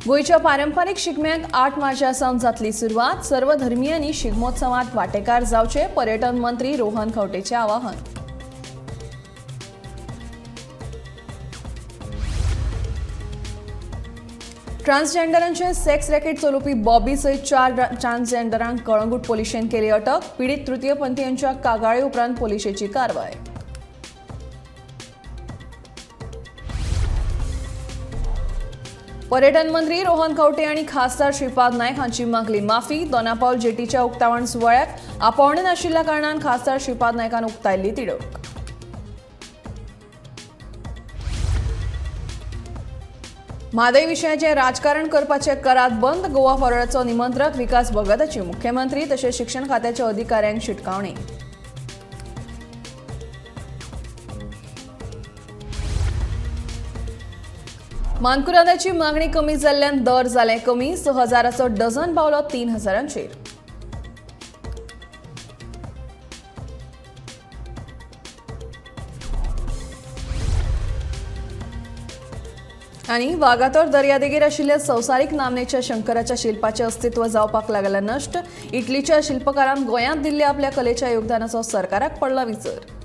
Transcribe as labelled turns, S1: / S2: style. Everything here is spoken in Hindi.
S1: गोयच्या पारंपारीक शिगम्याक 8 मार्चासावन जातली सुरवात। सर्व धर्मियांनी शिगमोत्सवात वांटेकार जावचे, पर्यटन मंत्री रोहन खंवटेचे आवाहन। ट्रान्सजेंडरांचे सेक्स रॅकेट चलोवपी बॉबी सयत 4 ट्रान्सजेंडरांक कळंगूट पुलिशेन केली अटक। पीडित तृतीयपंथीयांच्या कागाळी उपरांत पुलिशेची कारवाय। पर्यटन मंत्री रोहन खंवटे आणि खासदार श्रीपाद नायक हांची मागली माफी। दोनापावल जेटीच्या उक्तावण सुवाळ्याक आपावणे नाशिल्ल्या कारणान खासदार श्रीपाद नायकान उक्तायल्ली तिडक। म्हादय विशयाचें राजकारण करपाचे करात बंद। गोवा फॉरवर्डाचो निमंत्रक विकास भगताची मुख्यमंत्री तशेंच शिक्षण खात्याच्या अधिकाऱ्यांक शिटकावणी। मानकुरादाची मागणी कमी जाल्ल्यान दर जाले कमी। 6000चो डझन पावलो 3000चेर। आनी वागातोर दर्यादेगेर आशिल्ल्या संवसारीक नामनेच्या शंकराच्या शिल्पाचें अस्तित्व जावपाक लागला नश्ट। इटलीच्या शिल्पकारान गोंयांत दिल्ल्या आपल्या कलेच्या योगदानाचो सरकाराक पडला विसर।